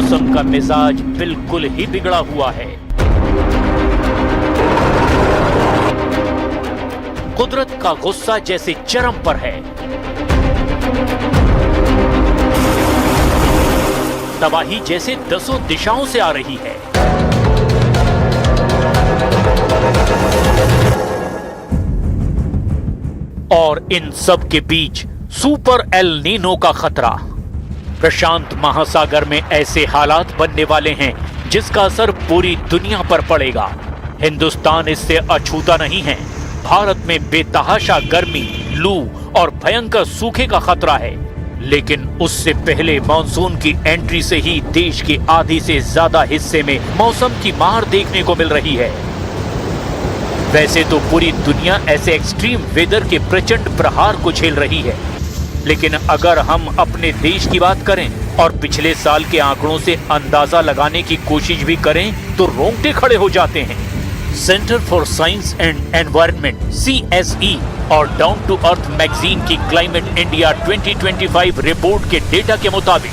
मौसम का मिजाज बिल्कुल ही बिगड़ा हुआ है। कुदरत का गुस्सा जैसे चरम पर है। तबाही जैसे दसों दिशाओं से आ रही है। और इन सब के बीच सुपर एल नीनो का खतरा। प्रशांत महासागर में ऐसे हालात बनने वाले हैं जिसका असर पूरी दुनिया पर पड़ेगा। हिंदुस्तान इससे अछूता नहीं है। भारत में बेतहाशा गर्मी, लू और भयंकर सूखे का खतरा है। लेकिन उससे पहले मानसून की एंट्री से ही देश के आधे से ज्यादा हिस्से में मौसम की मार देखने को मिल रही है। वैसे तो पूरी दुनिया ऐसे एक्सट्रीम वेदर के प्रचंड प्रहार को झेल रही है, लेकिन अगर हम अपने देश की बात करें और पिछले साल के आंकड़ों से अंदाजा लगाने की कोशिश भी करें तो रोंगटे खड़े हो जाते हैं। Centre for science and environment CSE और डाउन टू अर्थ मैगजीन की क्लाइमेट इंडिया 2025 रिपोर्ट के डेटा के मुताबिक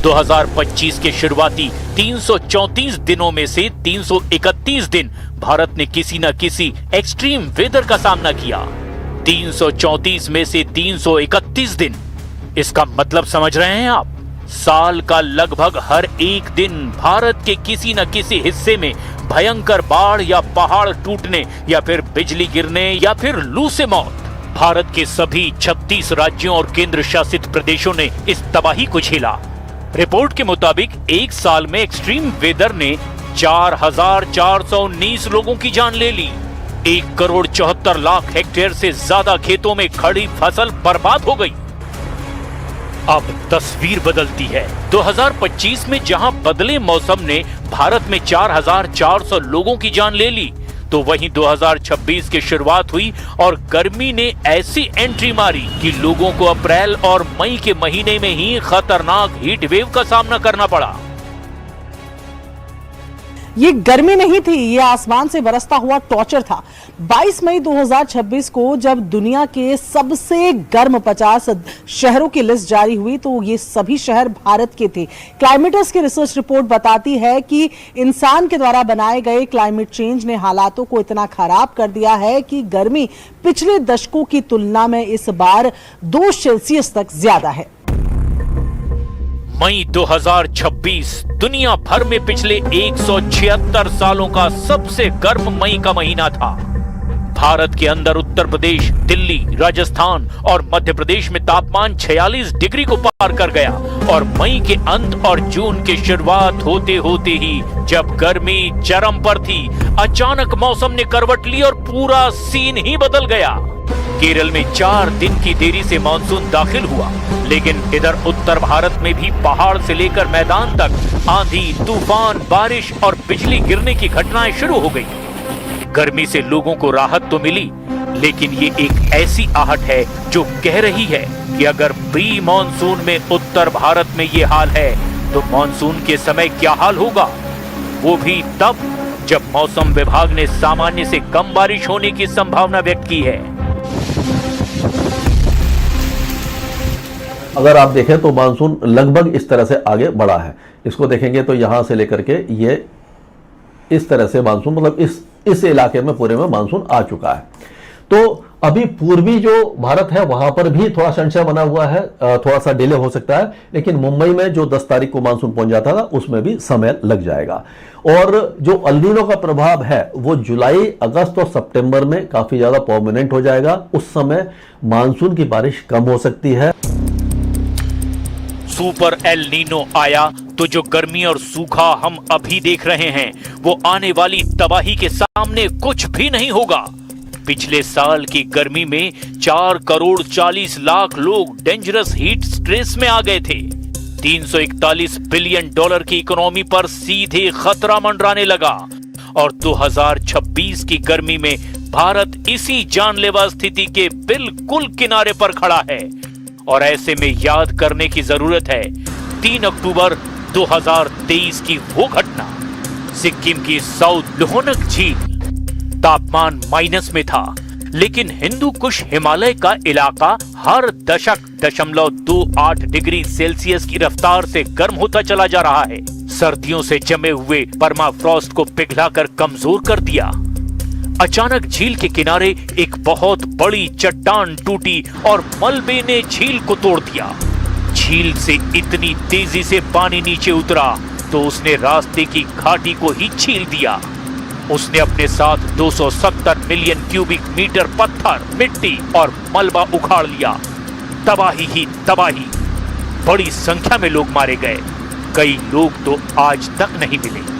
2025 के शुरुआती 334 दिनों में से 331 दिन भारत ने किसी न किसी एक्सट्रीम वेदर का सामना किया। 334 में से 331 दिन, इसका मतलब समझ रहे हैं आप? साल का लगभग हर एक दिन भारत के किसी न किसी हिस्से में भयंकर बाढ़ या पहाड़ टूटने या फिर बिजली गिरने या फिर लू से मौत। भारत के सभी 36 राज्यों और केंद्र शासित प्रदेशों ने इस तबाही को झेला। रिपोर्ट के मुताबिक एक साल में एक्सट्रीम वेदर ने 4,419 लोगों की जान ले ली। 1,74,00,000 हेक्टेयर से ज्यादा खेतों में खड़ी फसल बर्बाद हो गई। अब तस्वीर बदलती है। 2025 में जहां बदले मौसम ने भारत में 4,400 लोगों की जान ले ली, तो वहीं 2026 की शुरुआत हुई और गर्मी ने ऐसी एंट्री मारी कि लोगों को अप्रैल और मई के महीने में ही खतरनाक हीट वेव का सामना करना पड़ा। ये गर्मी नहीं थी, ये आसमान से बरसता हुआ टॉर्चर था। 22 मई 2026 को जब दुनिया के सबसे गर्म 50 शहरों की लिस्ट जारी हुई तो ये सभी शहर भारत के थे। क्लाइमेटर्स की रिसर्च रिपोर्ट बताती है कि इंसान के द्वारा बनाए गए क्लाइमेट चेंज ने हालातों को इतना खराब कर दिया है कि गर्मी पिछले दशकों की तुलना में इस बार 2 सेल्सियस तक ज्यादा है। मई 2026 दुनिया भर में पिछले 176 सालों का सबसे गर्म मई का महीना था। भारत के अंदर उत्तर प्रदेश, दिल्ली, राजस्थान और मध्य प्रदेश में तापमान 46 डिग्री को पार कर गया। और मई के अंत और जून की शुरुआत होते होते ही जब गर्मी चरम पर थी, अचानक मौसम ने करवट ली और पूरा सीन ही बदल गया। केरल में 4 दिन की देरी से मानसून दाखिल हुआ, लेकिन इधर उत्तर भारत में भी पहाड़ से लेकर मैदान तक आंधी, तूफान, बारिश और बिजली गिरने की घटनाएं शुरू हो गई। गर्मी से लोगों को राहत तो मिली, लेकिन ये एक ऐसी आहट है जो कह रही है कि अगर प्री मानसून में उत्तर भारत में ये हाल है तो मानसून के समय क्या हाल होगा, वो भी तब जब मौसम विभाग ने सामान्य से कम बारिश होने की संभावना व्यक्त की है। अगर आप देखें तो मानसून लगभग इस तरह से आगे बढ़ा है। इसको देखेंगे तो यहां से लेकर के ये इस तरह से मानसून, मतलब इस इलाके में पूरे में मानसून आ चुका है। तो अभी पूर्वी जो भारत है वहां पर भी थोड़ा संशय बना हुआ है, थोड़ा सा डिले हो सकता है, लेकिन मुंबई में जो 10 तारीख को मानसून पहुंच जाता था उसमें भी समय लग जाएगा। और जो एल नीनो का प्रभाव है वो जुलाई, अगस्त और सितंबर में काफी ज्यादा परमानेंट हो जाएगा। उस समय मानसून की बारिश कम हो सकती है। सुपर एल नीनो आया तो जो गर्मी और सूखा हम अभी देख रहे हैं वो आने वाली तबाही के सामने कुछ भी नहीं होगा। पिछले साल की गर्मी में 4,40,00,000 लोग डेंजरस हीट स्ट्रेस में आ गए थे। $341 बिलियन की इकोनॉमी पर सीधे खतरा मंडराने लगा। और 2026 की गर्मी में भारत इसी जानलेवा स्थिति के बिल्कुल किनारे पर खड़ा है। और ऐसे में याद करने की जरूरत है 3 अक्टूबर 2023 की वो घटना। सिक्किम की साउथ लोहनक झील तापमान माइनस में था। लेकिन हिंदू कुश हिमालय का इलाका हर दशक 0.28 डिग्री सेल्सियस की रफ्तार से गर्म होता चला जा रहा है। सर्दियों से जमे हुए परमाफ्रॉस्ट को पिघलाकर कमजोर कर दिया। अचानक झील के किनारे एक बहुत बड़ी चट्टान टूटी और मलबे ने झील को तोड़ दिया। झील से इतनी तेजी से पानी नीचे उतरा तो उसने रास्ते की घाटी को ही छील दिया। उसने अपने साथ 270 मिलियन क्यूबिक मीटर पत्थर, मिट्टी और मलबा उखाड़ लिया। तबाही ही तबाही। बड़ी संख्या में लोग मारे गए। कई लोग तो आज तक नहीं मिले।